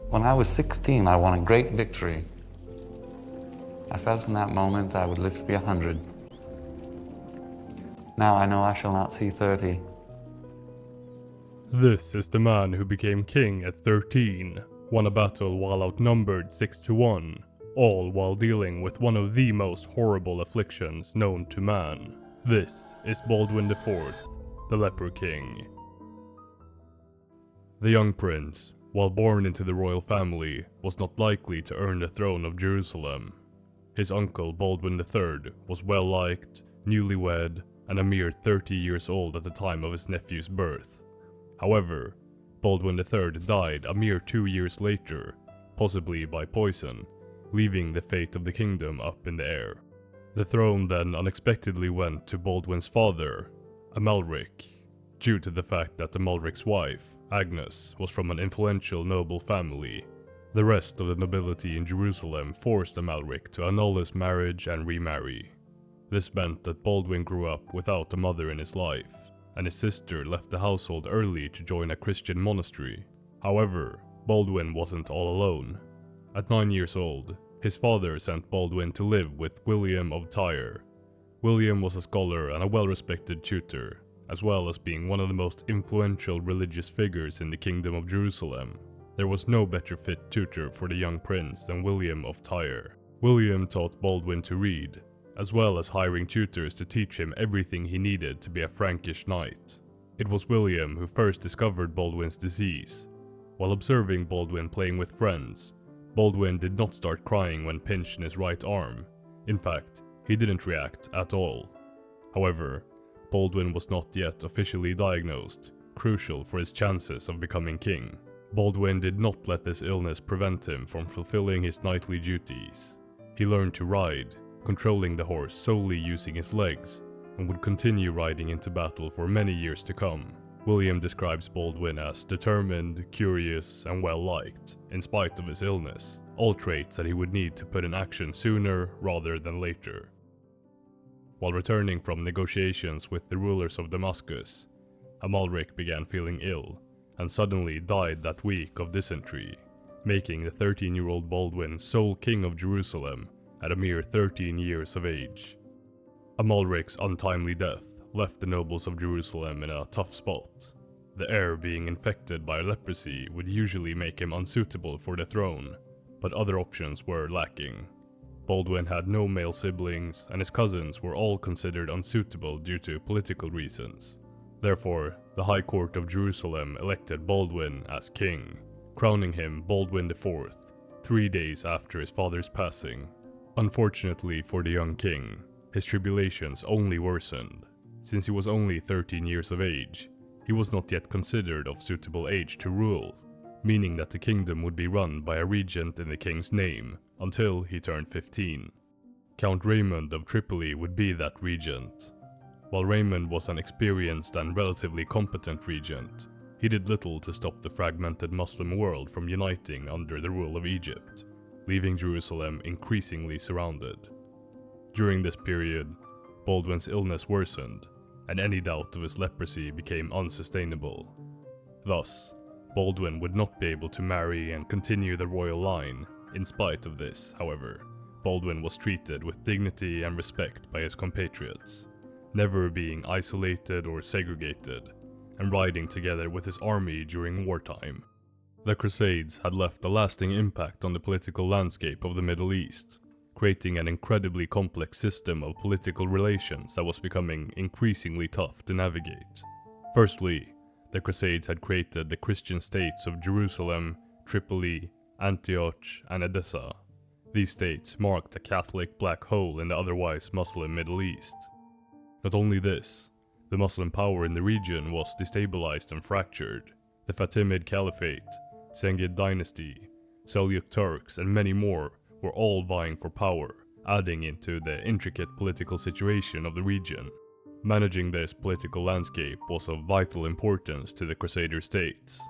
When I was 16, I won a great victory. I felt in that moment I would live to be 100. Now I know I shall not see 30. This is the man who became king at 13, won a battle while outnumbered 6-1, all while dealing with one of the most horrible afflictions known to man. This is Baldwin IV, the Leper King. The young prince, while born into the royal family, was not likely to earn the throne of Jerusalem. His uncle Baldwin III was well-liked, newlywed, and a mere 30 years old at the time of his nephew's birth. However, Baldwin III died a mere 2 years later, possibly by poison, leaving the fate of the kingdom up in the air. The throne then unexpectedly went to Baldwin's father, Amalric, due to the fact that Amalric's wife, Agnes, was from an influential noble family. The rest of the nobility in Jerusalem forced Amalric to annul his marriage and remarry. This meant that Baldwin grew up without a mother in his life, and his sister left the household early to join a Christian monastery. However, Baldwin wasn't all alone. At 9 years old, his father sent Baldwin to live with William of Tyre. William was a scholar and a well-respected tutor, as well as being one of the most influential religious figures in the Kingdom of Jerusalem. There was no better fit tutor for the young prince than William of Tyre. William taught Baldwin to read, as well as hiring tutors to teach him everything he needed to be a Frankish knight. It was William who first discovered Baldwin's disease. While observing Baldwin playing with friends, Baldwin did not start crying when pinched in his right arm. In fact, he didn't react at all. However, Baldwin was not yet officially diagnosed, crucial for his chances of becoming king. Baldwin did not let this illness prevent him from fulfilling his knightly duties. He learned to ride, controlling the horse solely using his legs, and would continue riding into battle for many years to come. William describes Baldwin as determined, curious, and well-liked, in spite of his illness, all traits that he would need to put in action sooner rather than later. While returning from negotiations with the rulers of Damascus, Amalric began feeling ill, and suddenly died that week of dysentery, making the 13-year-old Baldwin sole king of Jerusalem at a mere 13 years of age. Amalric's untimely death left the nobles of Jerusalem in a tough spot. The heir being infected by leprosy would usually make him unsuitable for the throne, but other options were lacking. Baldwin had no male siblings, and his cousins were all considered unsuitable due to political reasons. Therefore, the High Court of Jerusalem elected Baldwin as king, crowning him Baldwin IV, 3 days after his father's passing. Unfortunately for the young king, his tribulations only worsened. Since he was only 13 years of age, he was not yet considered of suitable age to rule, meaning that the kingdom would be run by a regent in the king's name until he turned 15. Count Raymond of Tripoli would be that regent. While Raymond was an experienced and relatively competent regent, he did little to stop the fragmented Muslim world from uniting under the rule of Egypt, leaving Jerusalem increasingly surrounded. During this period, Baldwin's illness worsened, and any doubt of his leprosy became unsustainable. Thus, Baldwin would not be able to marry and continue the royal line. In spite of this, however, Baldwin was treated with dignity and respect by his compatriots, never being isolated or segregated, and riding together with his army during wartime. The Crusades had left a lasting impact on the political landscape of the Middle East, creating an incredibly complex system of political relations that was becoming increasingly tough to navigate. Firstly, the Crusades had created the Christian states of Jerusalem, Tripoli, Antioch, and Edessa. These states marked a Catholic black hole in the otherwise Muslim Middle East. Not only this, the Muslim power in the region was destabilized and fractured. The Fatimid Caliphate, Zengid dynasty, Seljuk Turks, and many more were all vying for power, adding into the intricate political situation of the region. Managing this political landscape was of vital importance to the Crusader states,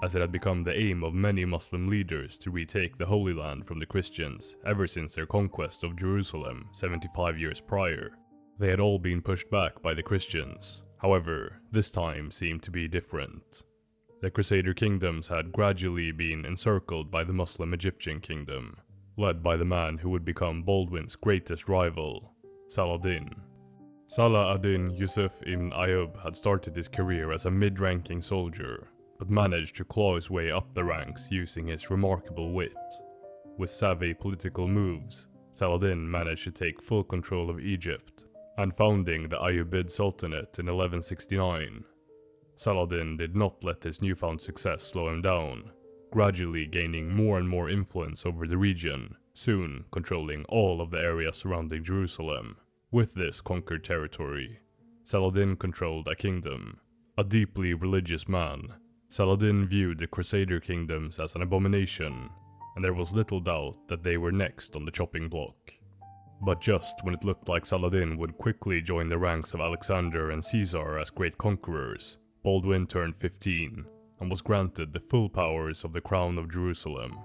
as it had become the aim of many Muslim leaders to retake the Holy Land from the Christians ever since their conquest of Jerusalem 75 years prior. They had all been pushed back by the Christians. However, this time seemed to be different. The Crusader kingdoms had gradually been encircled by the Muslim Egyptian kingdom, led by the man who would become Baldwin's greatest rival, Saladin. Salah ad-Din Yusuf ibn Ayyub had started his career as a mid-ranking soldier, but managed to claw his way up the ranks using his remarkable wit. With savvy political moves, Saladin managed to take full control of Egypt, and founding the Ayyubid Sultanate in 1169. Saladin did not let his newfound success slow him down, gradually gaining more and more influence over the region, soon controlling all of the area surrounding Jerusalem. With this conquered territory, Saladin controlled a kingdom. A deeply religious man, Saladin viewed the Crusader kingdoms as an abomination, and there was little doubt that they were next on the chopping block. But just when it looked like Saladin would quickly join the ranks of Alexander and Caesar as great conquerors, Baldwin turned 15 and was granted the full powers of the crown of Jerusalem.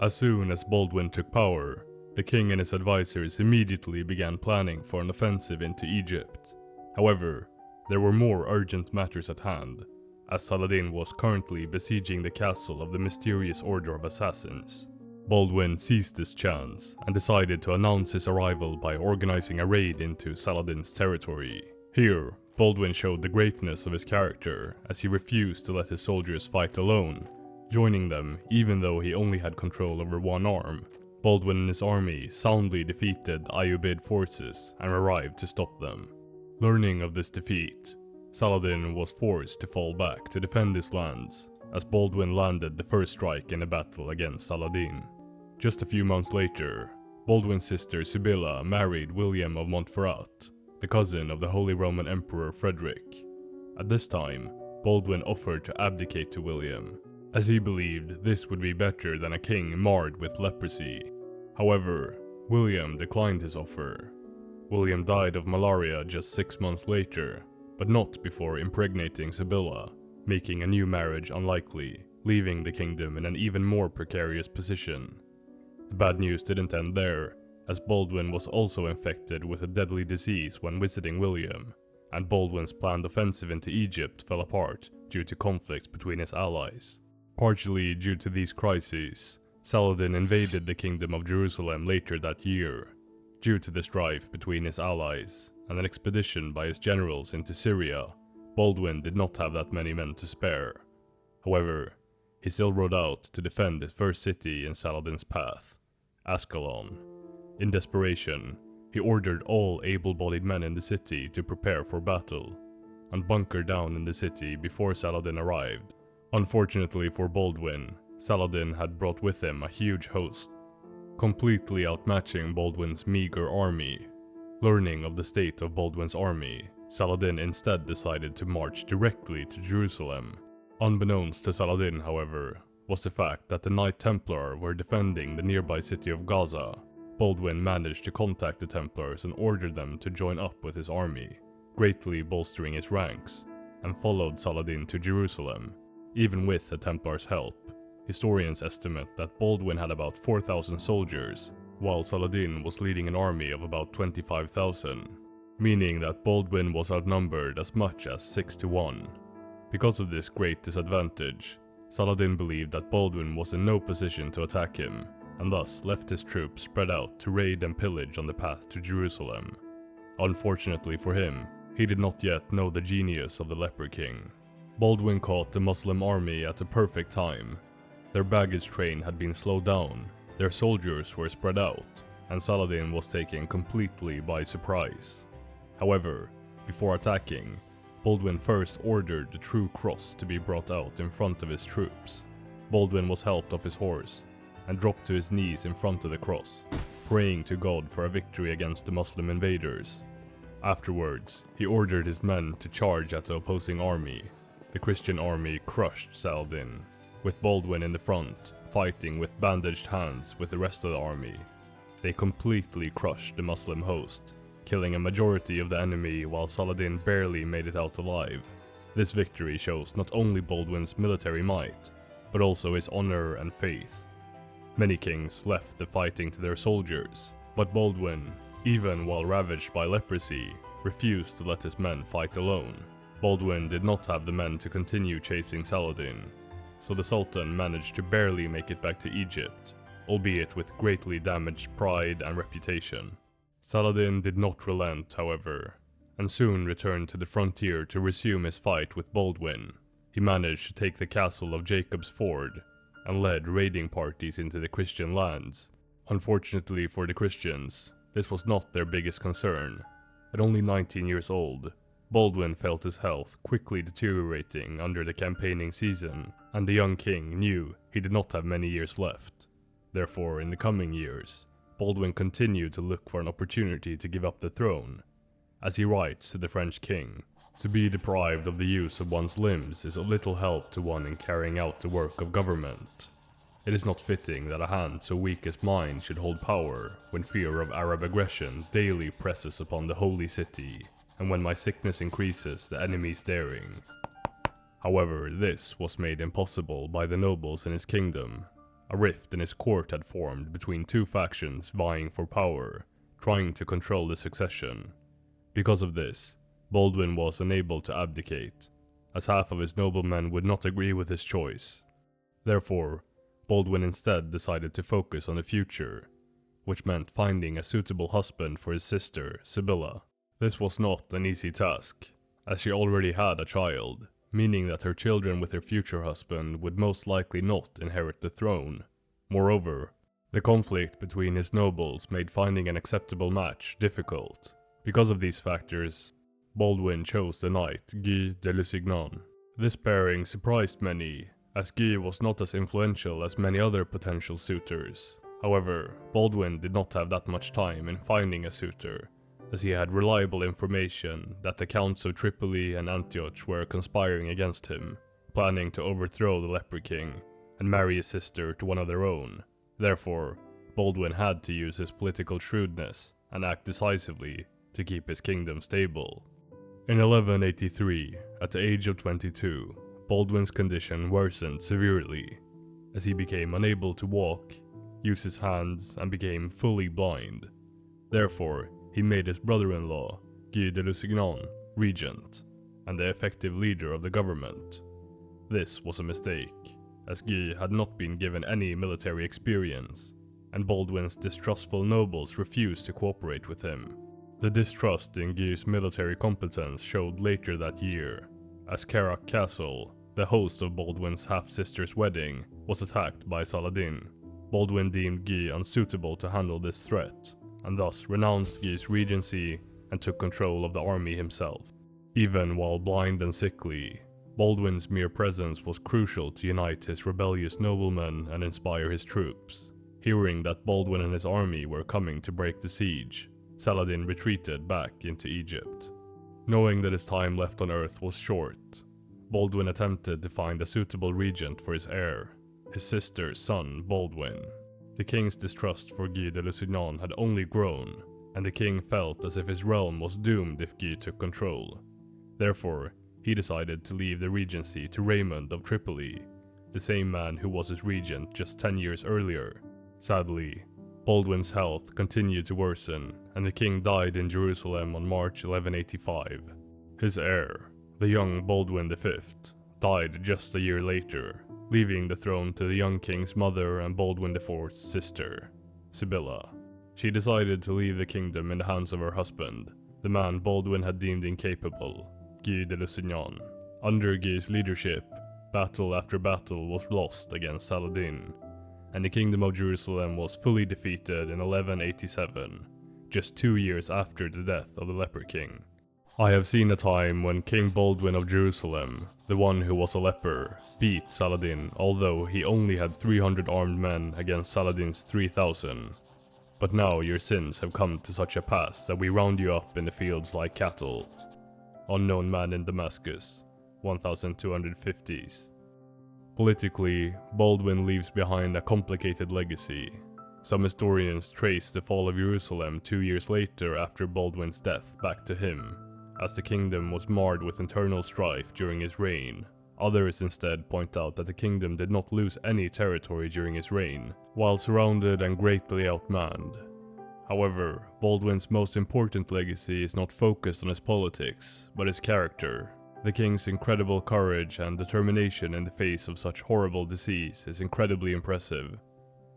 As soon as Baldwin took power, the king and his advisors immediately began planning for an offensive into Egypt. However, there were more urgent matters at hand, as Saladin was currently besieging the castle of the mysterious Order of Assassins. Baldwin seized this chance and decided to announce his arrival by organizing a raid into Saladin's territory. Here, Baldwin showed the greatness of his character, as he refused to let his soldiers fight alone, joining them even though he only had control over one arm. Baldwin and his army soundly defeated the Ayyubid forces and arrived to stop them. Learning of this defeat, Saladin was forced to fall back to defend his lands, as Baldwin landed the first strike in a battle against Saladin. Just a few months later, Baldwin's sister Sibylla married William of Montferrat, the cousin of the Holy Roman Emperor Frederick. At this time, Baldwin offered to abdicate to William, as he believed this would be better than a king marred with leprosy. However, William declined his offer. William died of malaria just 6 months later, but not before impregnating Sibylla, making a new marriage unlikely, leaving the kingdom in an even more precarious position. The bad news didn't end there, as Baldwin was also infected with a deadly disease when visiting William, and Baldwin's planned offensive into Egypt fell apart due to conflicts between his allies. Partially due to these crises, Saladin invaded the Kingdom of Jerusalem later that year. Due to the strife between his allies and an expedition by his generals into Syria, Baldwin did not have that many men to spare. However, he still rode out to defend his first city in Saladin's path, Ascalon. In desperation, he ordered all able-bodied men in the city to prepare for battle, and bunker down in the city before Saladin arrived. Unfortunately for Baldwin, Saladin had brought with him a huge host, completely outmatching Baldwin's meager army. Learning of the state of Baldwin's army, Saladin instead decided to march directly to Jerusalem. Unbeknownst to Saladin, however, was the fact that the Knight Templar were defending the nearby city of Gaza. Baldwin managed to contact the Templars and ordered them to join up with his army, greatly bolstering his ranks, and followed Saladin to Jerusalem. Even with the Templars' help, historians estimate that Baldwin had about 4,000 soldiers, while Saladin was leading an army of about 25,000, meaning that Baldwin was outnumbered as much as 6 to 1. Because of this great disadvantage, Saladin believed that Baldwin was in no position to attack him, and thus left his troops spread out to raid and pillage on the path to Jerusalem. Unfortunately for him, he did not yet know the genius of the Leper King. Baldwin caught the Muslim army at the perfect time. Their baggage train had been slowed down, their soldiers were spread out, and Saladin was taken completely by surprise. However, before attacking, Baldwin first ordered the true cross to be brought out in front of his troops. Baldwin was helped off his horse and dropped to his knees in front of the cross, praying to God for a victory against the Muslim invaders. Afterwards, he ordered his men to charge at the opposing army. The Christian army crushed Saladin, with Baldwin in the front, fighting with bandaged hands with the rest of the army. They completely crushed the Muslim host, killing a majority of the enemy while Saladin barely made it out alive. This victory shows not only Baldwin's military might, but also his honor and faith. Many kings left the fighting to their soldiers, but Baldwin, even while ravaged by leprosy, refused to let his men fight alone. Baldwin did not have the men to continue chasing Saladin, so the Sultan managed to barely make it back to Egypt, albeit with greatly damaged pride and reputation. Saladin did not relent, however, and soon returned to the frontier to resume his fight with Baldwin. He managed to take the castle of Jacob's Ford and led raiding parties into the Christian lands. Unfortunately for the Christians, this was not their biggest concern. At only 19 years old, Baldwin felt his health quickly deteriorating under the campaigning season, and the young king knew he did not have many years left. Therefore, in the coming years, Baldwin continued to look for an opportunity to give up the throne. As he writes to the French king, "To be deprived of the use of one's limbs is of little help to one in carrying out the work of government. It is not fitting that a hand so weak as mine should hold power when fear of Arab aggression daily presses upon the holy city, and when my sickness increases the enemy's daring." However, this was made impossible by the nobles in his kingdom. A rift in his court had formed between two factions vying for power, trying to control the succession. Because of this, Baldwin was unable to abdicate, as half of his noblemen would not agree with his choice. Therefore, Baldwin instead decided to focus on the future, which meant finding a suitable husband for his sister, Sibylla. This was not an easy task, as she already had a child, meaning that her children with her future husband would most likely not inherit the throne. Moreover, the conflict between his nobles made finding an acceptable match difficult. Because of these factors, Baldwin chose the knight Guy de Lusignan. This pairing surprised many, as Guy was not as influential as many other potential suitors. However, Baldwin did not have that much time in finding a suitor, as he had reliable information that the Counts of Tripoli and Antioch were conspiring against him, planning to overthrow the Leper King and marry his sister to one of their own. Therefore, Baldwin had to use his political shrewdness and act decisively to keep his kingdom stable. In 1183, at the age of 22, Baldwin's condition worsened severely, as he became unable to walk, use his hands, and became fully blind. Therefore, he made his brother-in-law, Guy de Lusignan, regent, and the effective leader of the government. This was a mistake, as Guy had not been given any military experience, and Baldwin's distrustful nobles refused to cooperate with him. The distrust in Guy's military competence showed later that year, as Kerak Castle, the host of Baldwin's half-sister's wedding, was attacked by Saladin. Baldwin deemed Guy unsuitable to handle this threat, and thus renounced Guy's regency and took control of the army himself. Even while blind and sickly, Baldwin's mere presence was crucial to unite his rebellious noblemen and inspire his troops. Hearing that Baldwin and his army were coming to break the siege, Saladin retreated back into Egypt. Knowing that his time left on Earth was short, Baldwin attempted to find a suitable regent for his heir, his sister's son Baldwin. The king's distrust for Guy de Lusignan had only grown, and the king felt as if his realm was doomed if Guy took control. Therefore, he decided to leave the regency to Raymond of Tripoli, the same man who was his regent just 10 years earlier. Sadly, Baldwin's health continued to worsen, and the king died in Jerusalem on March 1185. His heir, the young Baldwin V, died just a year later, leaving the throne to the young king's mother and Baldwin IV's sister, Sibylla. She decided to leave the kingdom in the hands of her husband, the man Baldwin had deemed incapable, Guy de Lusignan. Under Guy's leadership, battle after battle was lost against Saladin, and the Kingdom of Jerusalem was fully defeated in 1187, just 2 years after the death of the Leper King. I have seen a time when King Baldwin of Jerusalem, the one who was a leper, beat Saladin, although he only had 300 armed men against Saladin's 3,000. But now your sins have come to such a pass that we round you up in the fields like cattle. Unknown man in Damascus, 1250s. Politically, Baldwin leaves behind a complicated legacy. Some historians trace the fall of Jerusalem 2 years later after Baldwin's death back to him, as the kingdom was marred with internal strife during his reign. Others instead point out that the kingdom did not lose any territory during his reign, while surrounded and greatly outmanned. However, Baldwin's most important legacy is not focused on his politics, but his character. The king's incredible courage and determination in the face of such horrible disease is incredibly impressive,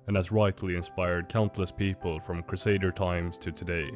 and has rightly inspired countless people from Crusader times to today.